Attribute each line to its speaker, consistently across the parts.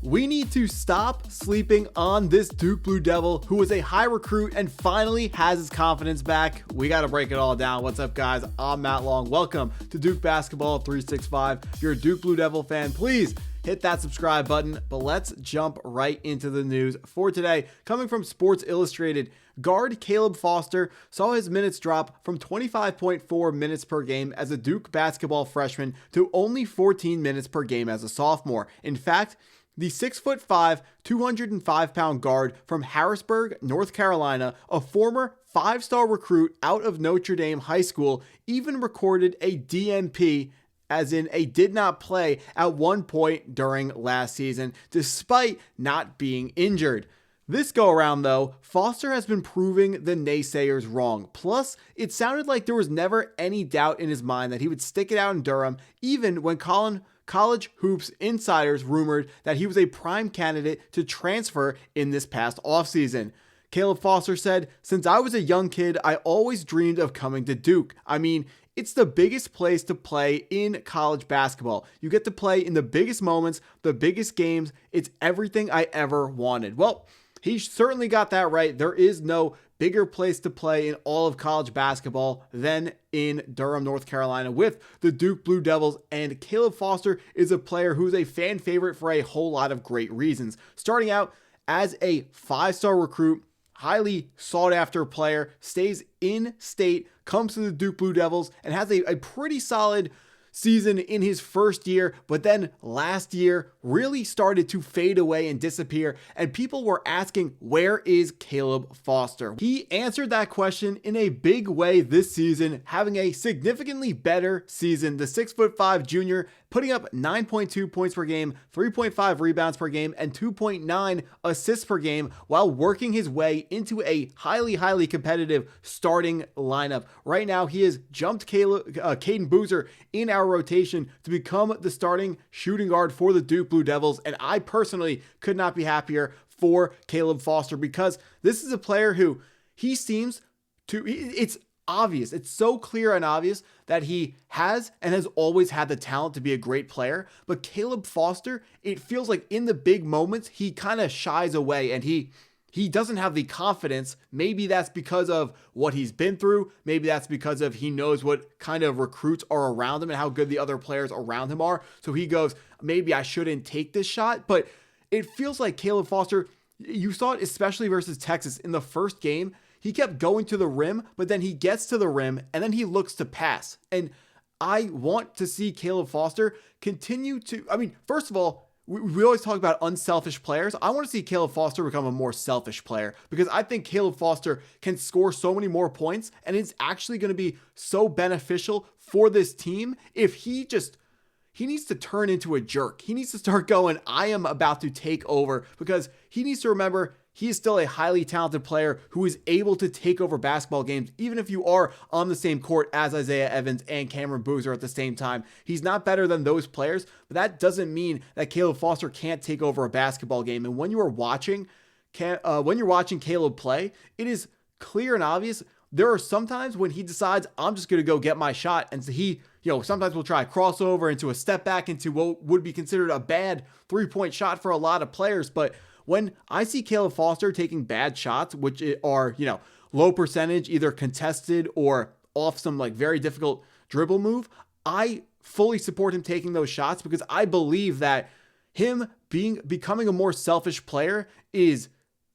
Speaker 1: We need to stop sleeping on this Duke Blue Devil who was a high recruit and finally has his confidence back. We got to break it all down. What's up, guys? I'm Matt Long. Welcome to Duke Basketball 365. If you're a Duke Blue Devil fan, please hit that subscribe button. But let's jump right into the news for today. Coming from Sports Illustrated, guard Caleb Foster saw his minutes drop from 25.4 minutes per game as a Duke basketball freshman to only 14 minutes per game as a sophomore. In fact, the 6'5", 205-pound guard from Harrisburg, North Carolina, a former five-star recruit out of Notre Dame High School, even recorded a DNP, as in a did not play, at one point during last season, despite not being injured. This go around though, Foster has been proving the naysayers wrong. Plus, it sounded like there was never any doubt in his mind that he would stick it out in Durham, even when College Hoops insiders rumored that he was a prime candidate to transfer in this past offseason. Caleb Foster said, "Since I was a young kid, I always dreamed of coming to Duke. I mean, it's the biggest place to play in college basketball. You get to play in the biggest moments, the biggest games. It's everything I ever wanted." Well, he certainly got that right. There is no bigger place to play in all of college basketball than in Durham, North Carolina with the Duke Blue Devils, and Caleb Foster is a player who's a fan favorite for a whole lot of great reasons. Starting out as a five-star recruit, highly sought after player, stays in state, comes to the Duke Blue Devils, and has a pretty solid season in his first year, but then last year really started to fade away and disappear, and people were asking, where is Caleb Foster? He answered that question in a big way this season, having a significantly better season. The 6'5" junior putting up 9.2 points per game, 3.5 rebounds per game, and 2.9 assists per game while working his way into a highly competitive starting lineup. Right now, he has jumped Caden Boozer in our rotation to become the starting shooting guard for the Duke Blue Devils, and I personally could not be happier for Caleb Foster because this is a player who he seems to, it's obvious, it's so clear and obvious that he has and has always had the talent to be a great player, but Caleb Foster, it feels like in the big moments, he kind of shies away and he doesn't have the confidence. Maybe that's because of what he's been through. Maybe that's because of he knows what kind of recruits are around him and how good the other players around him are. So he goes, maybe I shouldn't take this shot. But it feels like Caleb Foster, you saw it especially versus Texas in the first game. He kept going to the rim, but then he gets to the rim and then he looks to pass. And I want to see Caleb Foster continue to, first of all, we always talk about unselfish players. I want to see Caleb Foster become a more selfish player because I think Caleb Foster can score so many more points and it's actually going to be so beneficial for this team if he needs to turn into a jerk. He needs to start going, I am about to take over, because he needs to remember he is still a highly talented player who is able to take over basketball games, even if you are on the same court as Isaiah Evans and Cameron Boozer at the same time. He's not better than those players, but that doesn't mean that Caleb Foster can't take over a basketball game. And when you are watching, Caleb play, it is clear and obvious. There are some times when he decides, I'm just going to go get my shot. And so he, sometimes will try a crossover into a step back into what would be considered a bad 3-point shot for a lot of players. But when I see Caleb Foster taking bad shots, which are, low percentage, either contested or off some very difficult dribble move, I fully support him taking those shots because I believe that him becoming a more selfish player is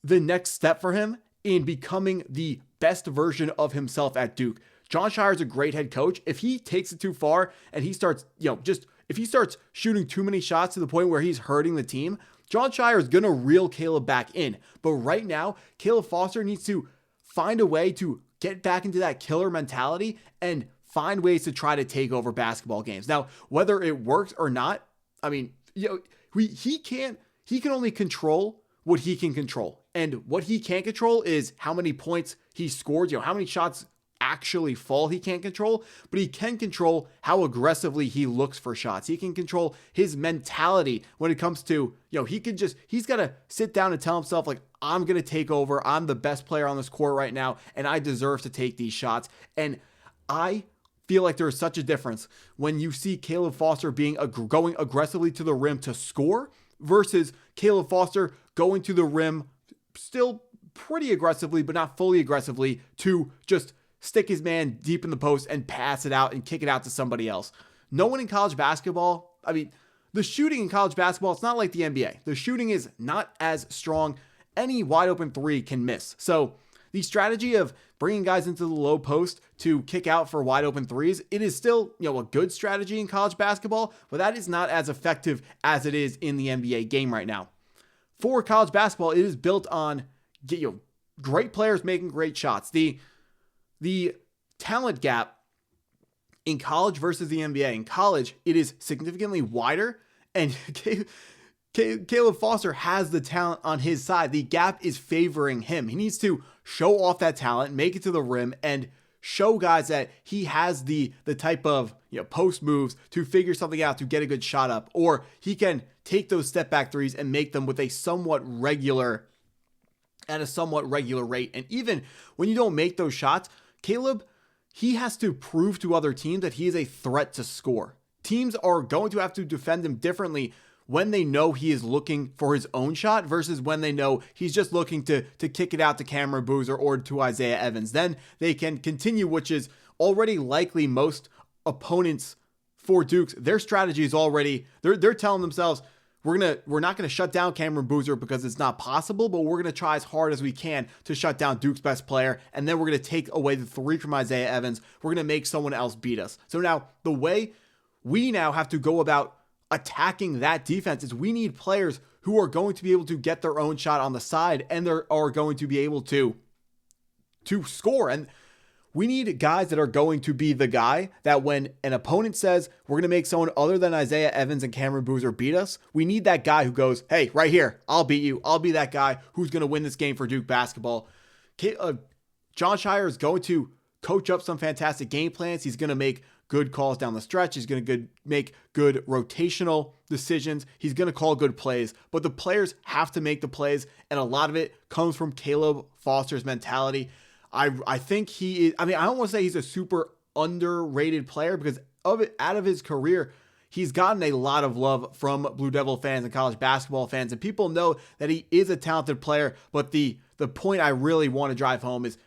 Speaker 1: the next step for him in becoming the best version of himself at Duke. Jon Scheyer is a great head coach. If he takes it too far and he starts, if he starts shooting too many shots to the point where he's hurting the team, Jon Scheyer is going to reel Caleb back in. But right now, Caleb Foster needs to find a way to get back into that killer mentality and find ways to try to take over basketball games. Now, whether it works or not, he can only control what he can control. And what he can't control is how many points he scored, how many shots actually fall he can't control, but he can control how aggressively he looks for shots. He can control his mentality when it comes to, he's got to sit down and tell himself, I'm going to take over. I'm the best player on this court right now, and I deserve to take these shots. And I feel like there is such a difference when you see Caleb Foster going aggressively to the rim to score versus Caleb Foster going to the rim still pretty aggressively, but not fully aggressively, to just stick his man deep in the post and pass it out and kick it out to somebody else. No one in college basketball, I mean, the shooting in college basketball, it's not like the NBA. The shooting is not as strong. Any wide open three can miss. So the strategy of bringing guys into the low post to kick out for wide open threes, it is still, a good strategy in college basketball, but that is not as effective as it is in the NBA game right now. For college basketball, it is built on great players making great shots. The talent gap in college versus the NBA. In college, it is significantly wider, and Caleb Foster has the talent on his side. The gap is favoring him. He needs to show off that talent, make it to the rim, and show guys that he has the type of post moves to figure something out to get a good shot up, or he can take those step back threes and make them with a somewhat regular rate. And even when you don't make those shots, Caleb, he has to prove to other teams that he is a threat to score. Teams are going to have to defend him differently when they know he is looking for his own shot versus when they know he's just looking to kick it out to Cameron Boozer or to Isaiah Evans. Then they can continue, which is already likely most opponents for Dukes. Their strategy is already, they're telling themselves, we're not going to shut down Cameron Boozer because it's not possible, but we're going to try as hard as we can to shut down Duke's best player, and then we're going to take away the three from Isaiah Evans. We're going to make someone else beat us. So now the way we now have to go about attacking that defense is we need players who are going to be able to get their own shot on the side, and they are going to be able to score. And we need guys that are going to be the guy that when an opponent says we're going to make someone other than Isaiah Evans and Cameron Boozer beat us, we need that guy who goes, hey, right here, I'll beat you. I'll be that guy who's going to win this game for Duke basketball. Jon Scheyer is going to coach up some fantastic game plans. He's going to make good calls down the stretch. He's going to make good rotational decisions. He's going to call good plays, but the players have to make the plays, and a lot of it comes from Caleb Foster's mentality. I think he is, I don't want to say he's a super underrated player because out of his career, he's gotten a lot of love from Blue Devil fans and college basketball fans, and people know that he is a talented player, but the point I really want to drive home is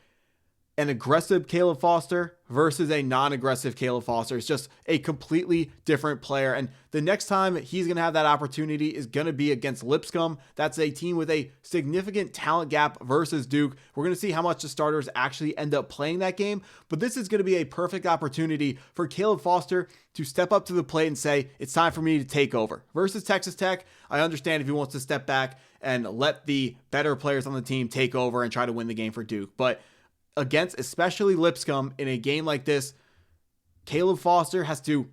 Speaker 1: an aggressive Caleb Foster versus a non-aggressive Caleb Foster. It's just a completely different player. And the next time he's going to have that opportunity is going to be against Lipscomb. That's a team with a significant talent gap versus Duke. We're going to see how much the starters actually end up playing that game. But this is going to be a perfect opportunity for Caleb Foster to step up to the plate and say, it's time for me to take over. Versus Texas Tech, I understand if he wants to step back and let the better players on the team take over and try to win the game for Duke. But against especially Lipscomb in a game like this, Caleb Foster has to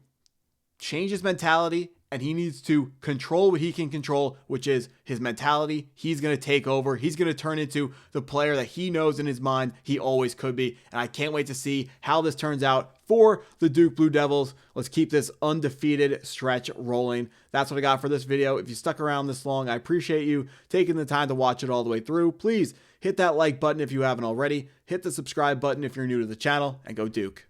Speaker 1: change his mentality, and he needs to control what he can control, which is his mentality. He's going to take over. He's going to turn into the player that he knows in his mind he always could be. And I can't wait to see how this turns out for the Duke Blue Devils. Let's keep this undefeated stretch rolling. That's what I got for this video. If you stuck around this long, I appreciate you taking the time to watch it all the way through. Please hit that like button if you haven't already. Hit the subscribe button if you're new to the channel, and go Duke.